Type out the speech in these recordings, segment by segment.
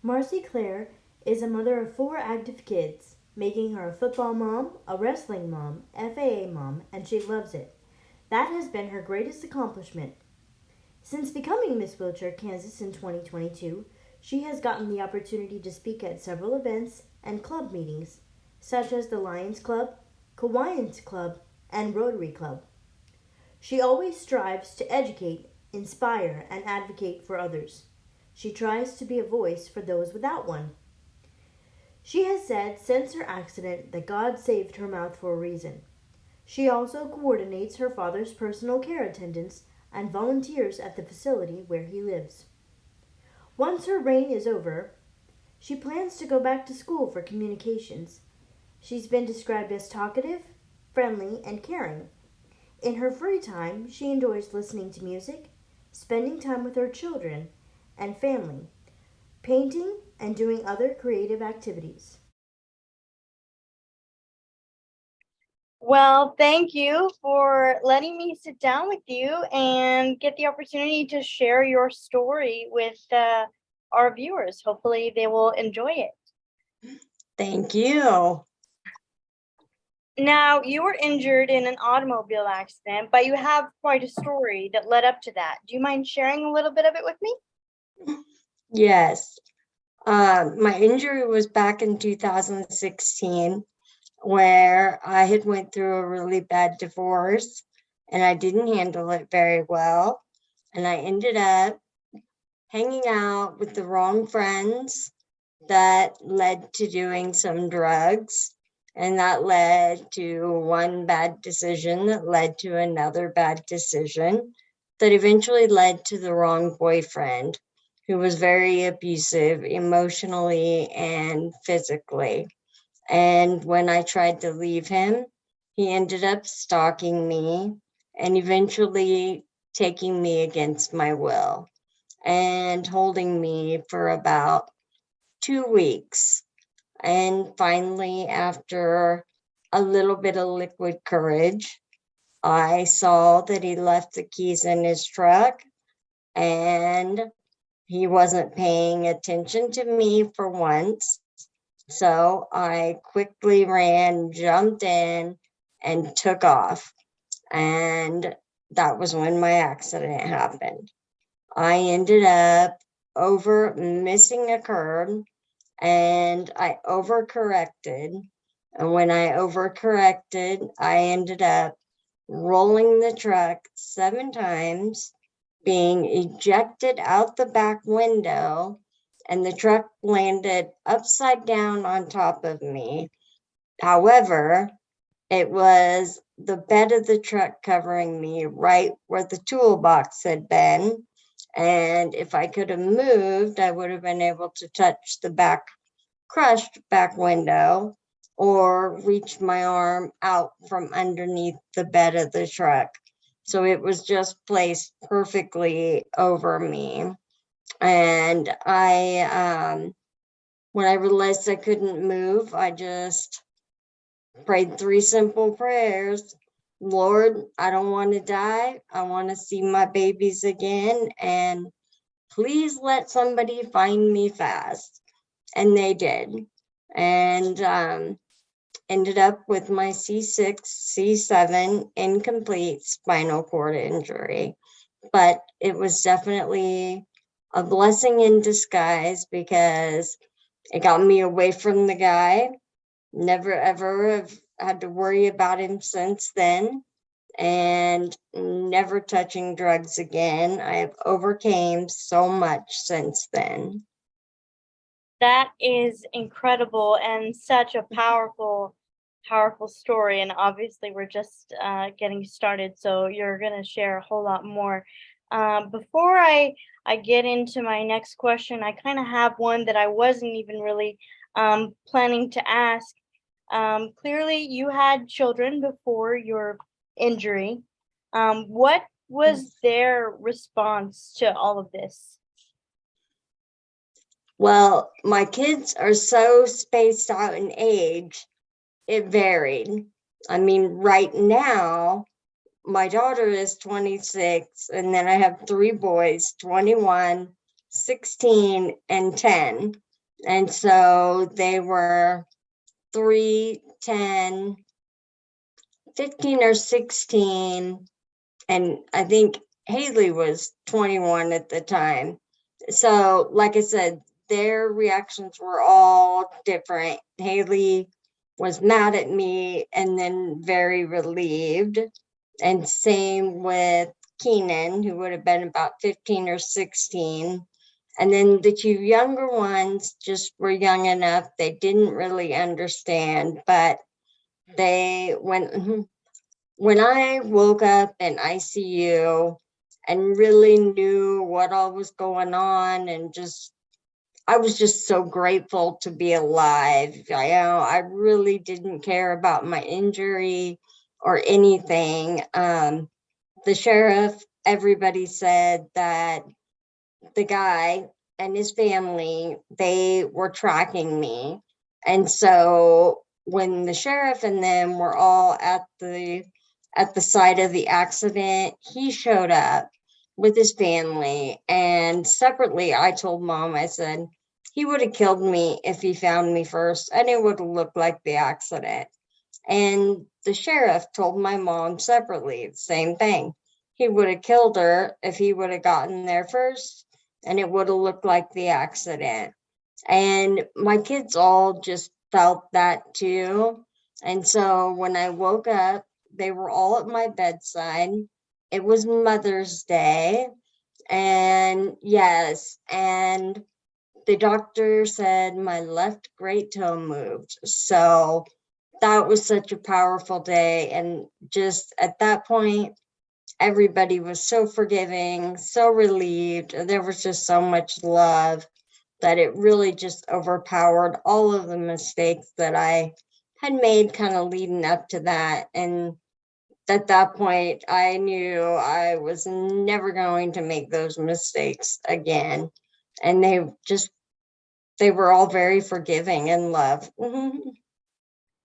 Marci Clare is a mother of 4 active kids, making her a football mom, a wrestling mom, FAA mom, and she loves it. That has been her greatest accomplishment. Since becoming Miss Wheelchair Kansas in 2022, she has gotten the opportunity to speak at several events and club meetings, such as the Lions Club, Kiwanis Club, and Rotary Club. She always strives to educate, inspire, and advocate for others. She tries to be a voice for those without one. She has said since her accident that God saved her mouth for a reason. She also coordinates her father's personal care attendance and volunteers at the facility where he lives. Once her reign is over, she plans to go back to school for communications. She's been described as talkative, friendly, and caring. In her free time, she enjoys listening to music, spending time with her children and family, painting, and doing other creative activities. Well, thank you for letting me sit down with you and get the opportunity to share your story with our viewers. Hopefully, they will enjoy it. Thank you. Now, you were injured in an automobile accident, but you have quite a story that led up to that. Do you mind sharing a little bit of it with me? Yes. My injury was back in 2016, where I had went through a really bad divorce and I didn't handle it very well. And I ended up hanging out with the wrong friends that led to doing some drugs. And that led to one bad decision that led to another bad decision that eventually led to the wrong boyfriend, who was very abusive emotionally and physically. And when I tried to leave him, he ended up stalking me and eventually taking me against my will and holding me for about 2 weeks. And finally, after a little bit of liquid courage, I saw that he left the keys in his truck and he wasn't paying attention to me for once. So I quickly ran, jumped in, and took off. And that was when my accident happened. I ended up missing a curb and I overcorrected. And when I overcorrected, I ended up rolling the truck 7 times, being ejected out the back window, and the truck landed upside down on top of me. However, it was the bed of the truck covering me right where the toolbox had been. And if I could have moved, I would have been able to touch the crushed back window or reach my arm out from underneath the bed of the truck. So it was just placed perfectly over me. And when I realized I couldn't move, I just prayed 3 simple prayers. Lord, I don't want to die. I want to see my babies again. And please let somebody find me fast. And they did. And ended up with my C6, C7 incomplete spinal cord injury. But it was definitely a blessing in disguise because it got me away from the guy. Never ever have had to worry about him since then, and never touching drugs again. I have overcame so much since then. That is incredible and such a powerful story. And obviously, we're just getting started, so you're going to share a whole lot more. Before I get into my next question, I kind of have one that I wasn't even really planning to ask. Clearly, you had children before your injury. What was their response to all of this? Well, my kids are so spaced out in age, it varied. I mean, right now, my daughter is 26, and then I have 3 boys, 21, 16, and 10. And so they were 3, 10, 15 or 16. And I think Haley was 21 at the time. So, like I said, their reactions were all different. Haley was mad at me and then very relieved. And same with Keenan, who would have been about 15 or 16. And then the two younger ones just were young enough, they didn't really understand, but they, when I woke up in ICU and really knew what all was going on, and just I was just so grateful to be alive. I really didn't care about my injury or anything. The sheriff, everybody said that the guy and his family, they were tracking me. And so when the sheriff and them were all at the site of the accident, he showed up with his family. And separately, I told mom, I said, he would have killed me if he found me first, and it would have looked like the accident. And the sheriff told my mom separately the same thing. He would have killed her if he would have gotten there first, and it would have looked like the accident. And my kids all just felt that too. And so when I woke up, they were all at my bedside. It was Mother's Day. And yes, and the doctor said my left great toe moved. So that was such a powerful day. And just at that point, everybody was so forgiving, so relieved. There was just so much love that it really just overpowered all of the mistakes that I had made kind of leading up to that. And at that point, I knew I was never going to make those mistakes again. And they were all very forgiving and love.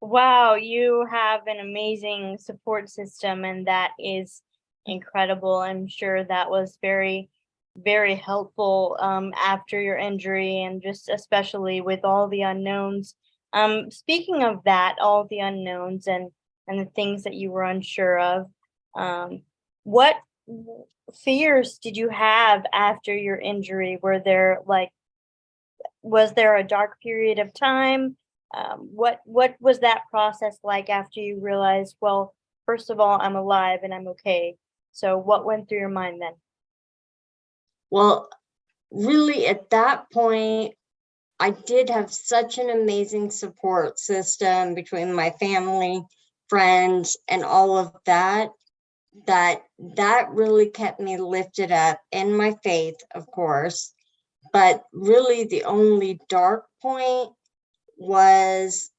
Wow, you have an amazing support system, and that is incredible. I'm sure that was very, very helpful after your injury, and just especially with all the unknowns. Speaking of that, all the unknowns and the things that you were unsure of, what fears did you have after your injury? Was there a dark period of time? What was that process like after you realized, well, first of all, I'm alive and I'm okay. So what went through your mind then? Well, really, at that point, I did have such an amazing support system between my family, friends, and all of that, that really kept me lifted up in my faith, of course. But really, the only dark point was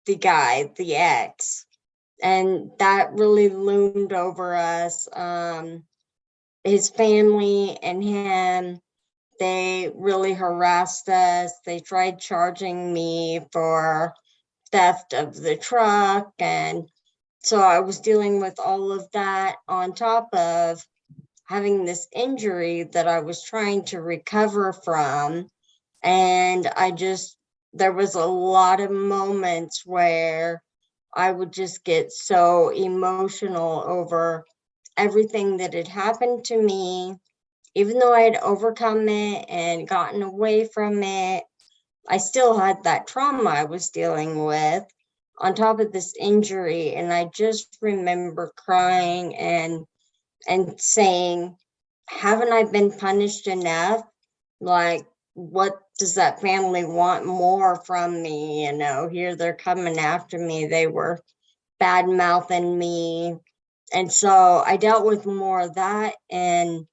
the guy, the ex. And that really loomed over us. His family and him, they really harassed us. They tried charging me for theft of the truck. And so I was dealing with all of that on top of having this injury that I was trying to recover from. And there was a lot of moments where I would just get so emotional over everything that had happened to me. Even though I had overcome it and gotten away from it, I still had that trauma I was dealing with on top of this injury. And I just remember crying and saying, haven't I been punished enough? Like, what does that family want more from me? Here they're coming after me. They were bad mouthing me. And so I dealt with more of that and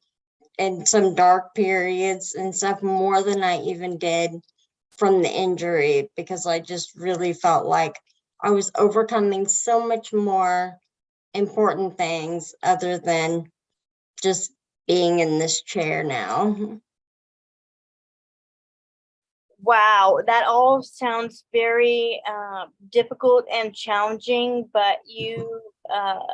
some dark periods and stuff more than I even did from the injury, because I just really felt like I was overcoming so much more important things other than just being in this chair now. Wow, that all sounds very difficult and challenging, but you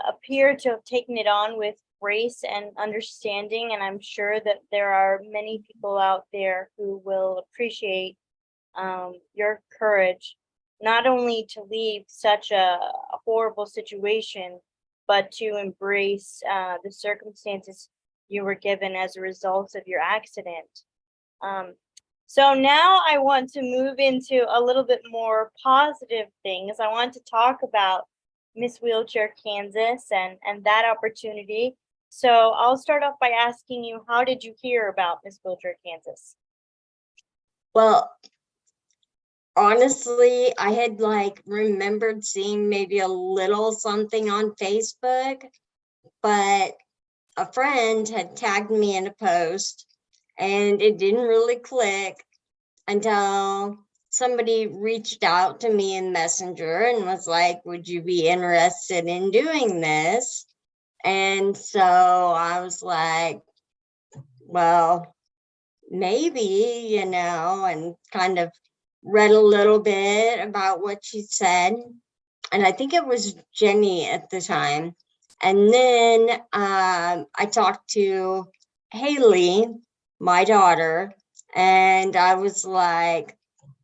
appear to have taken it on with grace and understanding. And I'm sure that there are many people out there who will appreciate your courage, not only to leave such a horrible situation, but to embrace the circumstances you were given as a result of your accident. Um, so now I want to move into a little bit more positive things. I want to talk about Miss Wheelchair Kansas and that opportunity. So I'll start off by asking you, how did you hear about Miss Wheelchair Kansas? Well, honestly, I had like remembered seeing maybe a little something on Facebook, but a friend had tagged me in a post and it didn't really click until somebody reached out to me in Messenger and was like, would you be interested in doing this? And so I was like, well, maybe, and kind of read a little bit about what she said. And I think it was Jenny at the time. And then I talked to Haley, my daughter, and I was like,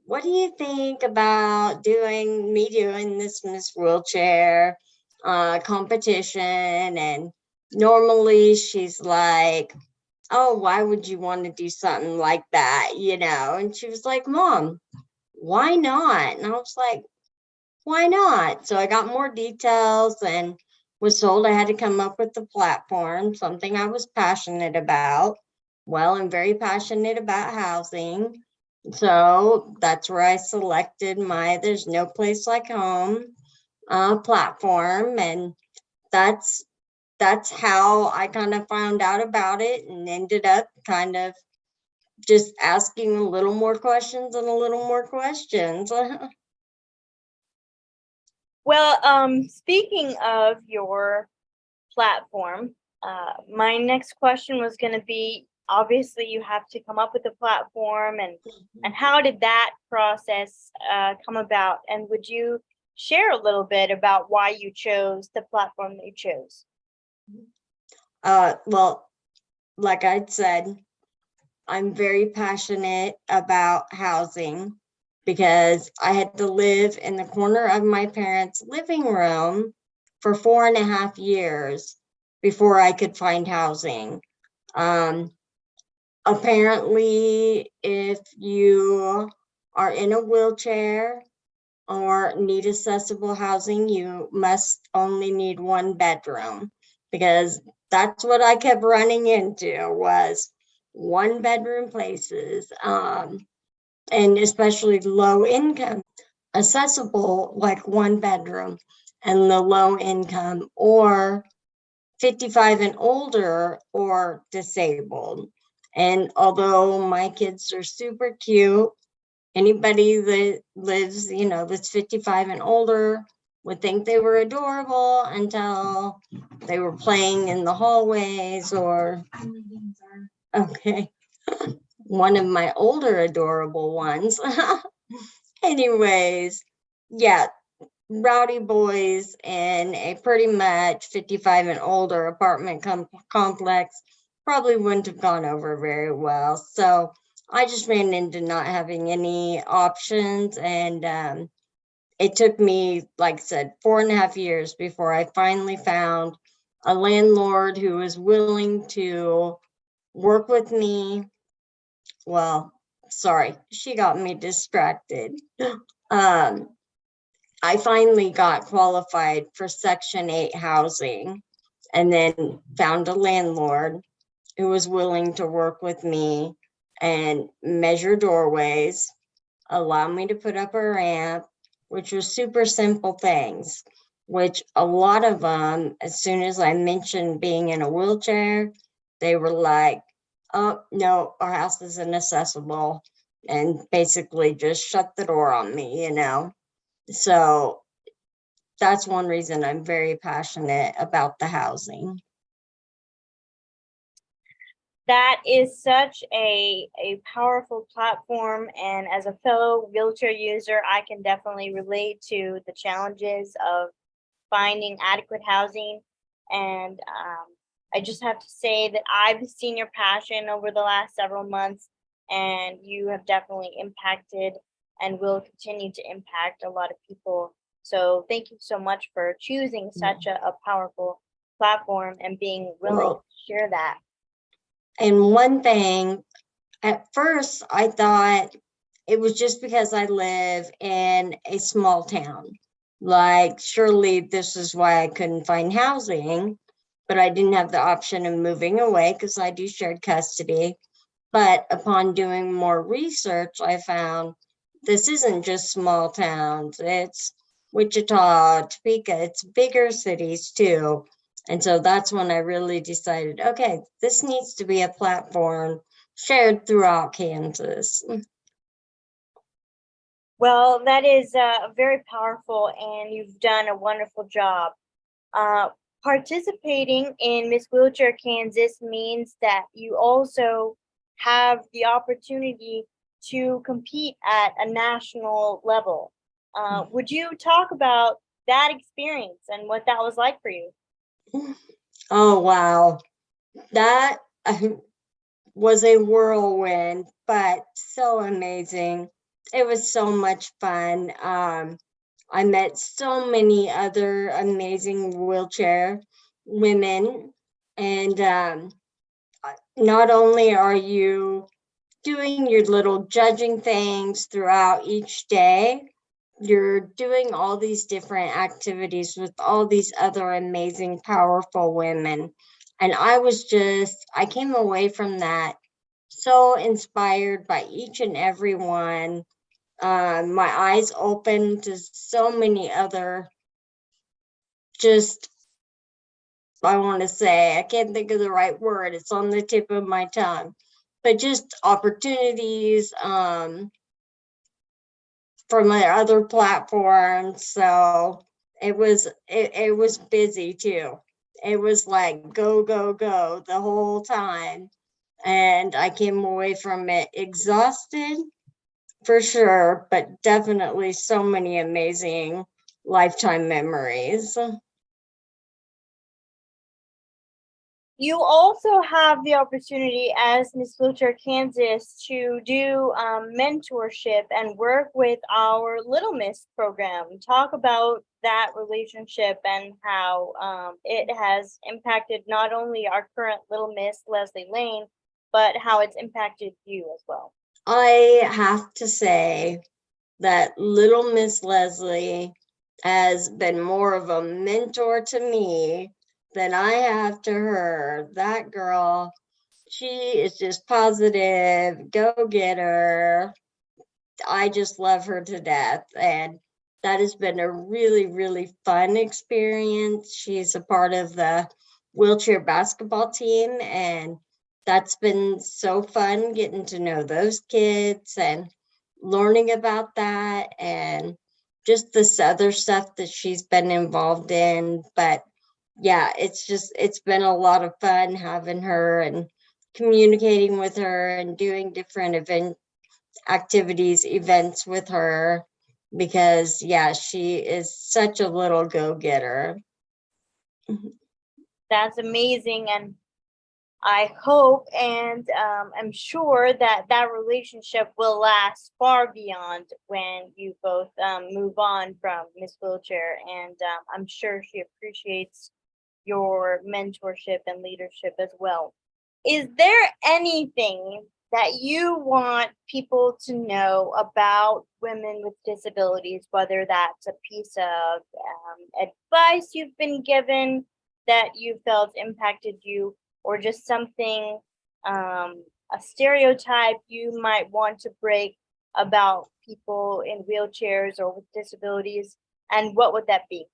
what do you think about doing this Miss Wheelchair competition? And normally she's like, oh, why would you want to do something like that? And she was like, Mom, why not? And I was like, why not? So I got more details and was told I had to come up with the platform, something I was passionate about. Well, I'm very passionate about housing. So that's where I selected my There's No Place Like Home platform. And that's how I kind of found out about it and ended up kind of just asking a little more questions and a little more questions. Well, speaking of your platform, my next question was going to be, obviously you have to come up with a platform, and how did that process come about? And would you share a little bit about why you chose the platform that you chose? Well, like I said, I'm very passionate about housing because I had to live in the corner of my parents' living room for 4.5 years before I could find housing. Apparently, if you are in a wheelchair or need accessible housing, you must only need one bedroom, because that's what I kept running into was one bedroom places, and especially low income. Accessible, like one bedroom, and the low income or 55 and older or disabled. And although my kids are super cute, anybody that lives, that's 55 and older would think they were adorable until they were playing in the hallways or, okay, one of my older adorable ones. Anyways, yeah, rowdy boys in a pretty much 55 and older apartment complex probably wouldn't have gone over very well. So I just ran into not having any options. And it took me, like I said, 4.5 years before I finally found a landlord who was willing to work with me. Well, sorry, she got me distracted. I finally got qualified for Section 8 housing and then found a landlord who was willing to work with me and measure doorways, allow me to put up a ramp, which was super simple things, which a lot of them, as soon as I mentioned being in a wheelchair, they were like, oh, no, our house is inaccessible, and basically just shut the door on me, So that's one reason I'm very passionate about the housing. That is such a powerful platform, and as a fellow wheelchair user, I can definitely relate to the challenges of finding adequate housing. And I just have to say that I've seen your passion over the last several months, and you have definitely impacted and will continue to impact a lot of people. So thank you so much for choosing such a powerful platform and being willing Well, to share that. and one thing, at first I thought it was just because I live in a small town. Like, surely this is why I couldn't find housing, but I didn't have the option of moving away because I do shared custody. But upon doing more research, I found this isn't just small towns. It's Wichita, Topeka, it's bigger cities too. And so that's when I really decided, okay, this needs to be a platform shared throughout Kansas. Well, that is very powerful, and you've done a wonderful job. Uh, Participating in Miss Wheelchair Kansas means that you also have the opportunity to compete at a national level. Would you talk about that experience and what that was like for you? Oh, wow. That was a whirlwind, but so amazing. It was so much fun. I met so many other amazing wheelchair women. And not only are you doing your little judging things throughout each day, you're doing all these different activities with all these other amazing, powerful women. And I came away from that so inspired by each and every one. My eyes opened to so many other, just, I want to say, I can't think of the right word, it's on the tip of my tongue, but just opportunities from my other platforms. So it was busy too. It was like go, go, go the whole time. And I came away from it exhausted for sure, but definitely so many amazing lifetime memories. You also have the opportunity as Miss Wheelchair Kansas to do mentorship and work with our Little Miss program. Talk about that relationship and how it has impacted not only our current Little Miss, Leslie Lane, but how it's impacted you as well. I have to say that Little Miss Leslie has been more of a mentor to me than I have to her. That girl, she is just positive, go getter. I just love her to death. And that has been a really, really fun experience. She's a part of the wheelchair basketball team, and that's been so fun getting to know those kids and learning about that and just this other stuff that she's been involved in. But yeah, it's been a lot of fun having her and communicating with her and doing different events with her, because yeah, she is such a little go-getter. That's amazing, and I hope and I'm sure that that relationship will last far beyond when you both move on from Miss Wheelchair. And I'm sure she appreciates your mentorship and leadership as well. Is there anything that you want people to know about women with disabilities, whether that's a piece of advice you've been given that you felt impacted you, or just something, a stereotype you might want to break about people in wheelchairs or with disabilities? And what would that be?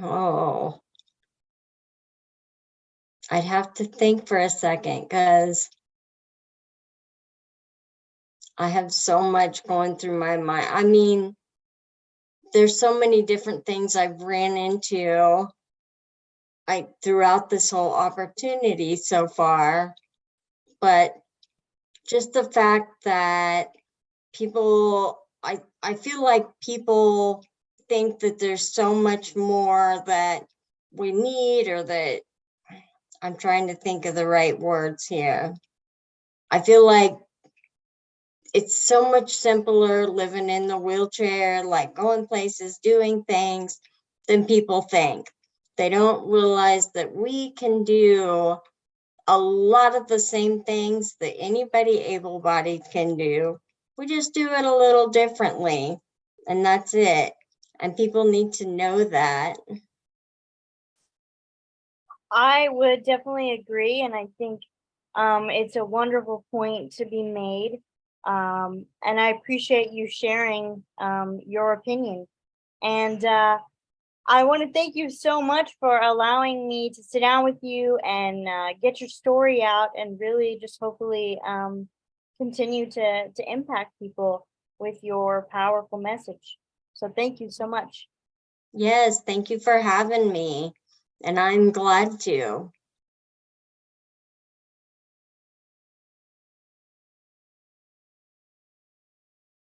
Oh, I'd have to think for a second because I have so much going through my mind. I mean, there's so many different things I've ran into throughout this whole opportunity so far, but just the fact that I feel like people think that there's so much more that we need, or that, I'm trying to think of the right words here. I feel like it's so much simpler living in the wheelchair, like going places, doing things than people think. They don't realize that we can do a lot of the same things that anybody able-bodied can do. We just do it a little differently, and that's it. And people need to know that. I would definitely agree, and I think it's a wonderful point to be made. And I appreciate you sharing your opinion. And I want to thank you so much for allowing me to sit down with you and get your story out, and really just hopefully continue to impact people with your powerful message. So thank you so much. Yes, thank you for having me, and I'm glad to.